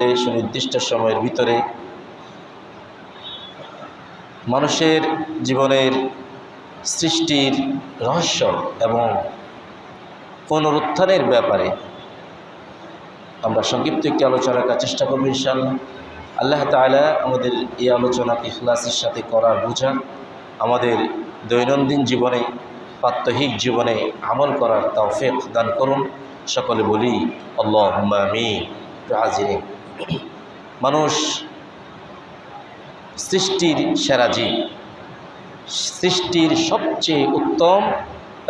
সুনির্দিষ্ট সময়ের ভিতরে মানুষের জীবনের সৃষ্টির রহস্য এবং পুনরুত্থানের ব্যাপারে আমরা সংক্ষিপ্ত একটি আলোচনা করার চেষ্টা করব ইনশাআল্লাহ। আল্লাহ তাআলা আমাদের এই আলোচনাকে ইখলাসের সাথে করার বোঝা আমাদের দৈনন্দিন জীবনে প্রাত্যহিক জীবনে আমল করার তৌফিক দান করুন। সকলে বলি আল্লাহুম্মা আমিন। হাজিরিন, মানুষ সৃষ্টির সেরা জীব, সৃষ্টির সবচেয়ে উত্তম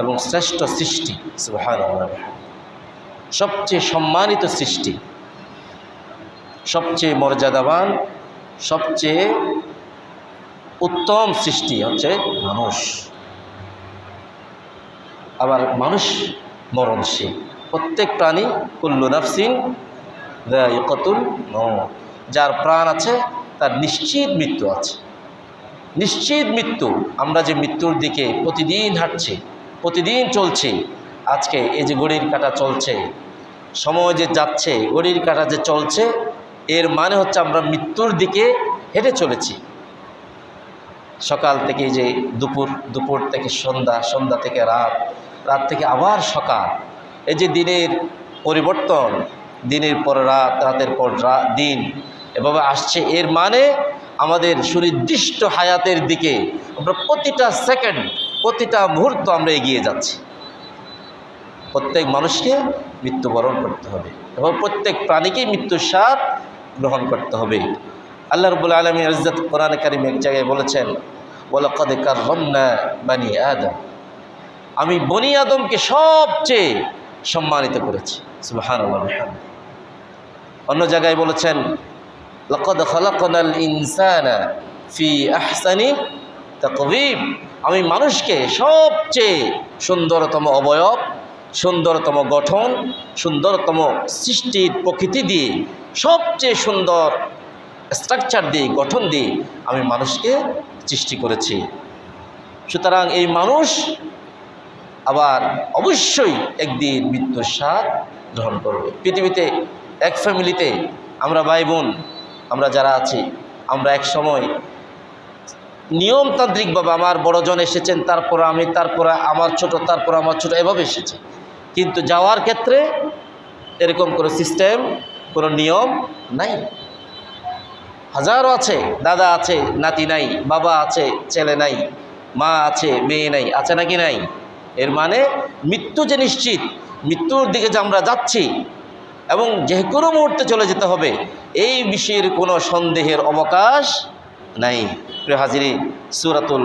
এবং শ্রেষ্ঠ সৃষ্টি, সুবহানাল্লাহ, সবচেয়ে সম্মানিত সৃষ্টি, সবচেয়ে মর্যাদাবান, সবচেয়ে উত্তম সৃষ্টি হচ্ছে মানুষ। আবার মানুষ মরণশীল, প্রত্যেক প্রাণী কুল্লু নাফসিন যায়িকাতুল মাউত, যার প্রাণ আছে তার নিশ্চিত মৃত্যু আছে, নিশ্চিত মৃত্যু। আমরা যে মৃত্যুর দিকে প্রতিদিন হাঁটছি, প্রতিদিন চলছি, আজকে এই যে ঘড়ির কাঁটা চলছে, সময় যে যাচ্ছে, ঘড়ির কাঁটা যে চলছে, এর মানে হচ্ছে আমরা মৃত্যুর দিকে হেঁটে চলেছি। সকাল থেকে যে দুপুর, দুপুর থেকে সন্ধ্যা, সন্ধ্যা থেকে রাত, রাত থেকে আবার সকাল, এই যে দিনের পরিবর্তন, দিনের পর রাত, রাতের পর দিন এভাবে আসছে। এর মানে আমাদের সুনির্দিষ্ট হায়াতের দিকে আমরা প্রতিটা সেকেন্ড, প্রতিটা মুহূর্ত আমরা এগিয়ে যাচ্ছি। প্রত্যেক মানুষকে মৃত্যুবরণ করতে হবে এবং প্রত্যেক প্রাণীকেই মৃত্যুর স্বাদ গ্রহণ করতে হবে। আল্লাহ রাব্বুল আলামিন ইজ্জত কোরআনে কারিমে এক জায়গায় বলেছেন, ওয়ালাকাদ কাররামনা বানি আদম, আমি বনি আদমকে সবচেয়ে সম্মানিত করেছি, সুবহানাল্লাহ। অন্য জায়গায় বলেছেন, লাকাদ খালাকনাল ইনসানা ফি আহসানি তাকওয়িম, আমি মানুষকে সবচেয়ে সুন্দরতম অবয়ব, সুন্দরতম গঠন, সুন্দরতম সৃষ্টির প্রকৃতি দিয়ে, সবচেয়ে সুন্দর স্ট্রাকচার দিয়ে, গঠন দিয়ে আমি মানুষকে সৃষ্টি করেছি। সুতরাং এই মানুষ আবার অবশ্যই একদিন মৃত্যুর স্বাদ গ্রহণ করবে। পৃথিবীতে এক ফ্যামিলিতে আমরা ভাই বোন, আমরা যারা আছি, আমরা এক সময় নিয়মতান্ত্রিকভাবে আমার বড়জন এসেছেন, তারপর আমি, তারপরে আমার ছোট, তারপর আমার ছোট, এভাবে এসেছে। কিন্তু যাওয়ার ক্ষেত্রে এরকম কোনো সিস্টেম, কোনো নিয়ম নাই। হাজারো আছে, দাদা আছে, নাতি নাই, বাবা আছে, ছেলে নাই, মা আছে, মেয়ে নাই, আছে নাকি নাই? এর মানে মৃত্যু যে নিশ্চিত, মৃত্যুর দিকে যে আমরা যাচ্ছি এবং যে কোনো মুহূর্তে চলে যেতে হবে, এই বিষয়ের কোনো সন্দেহের অবকাশ নাই। প্রিয় হাজিরিন, সূরাতুল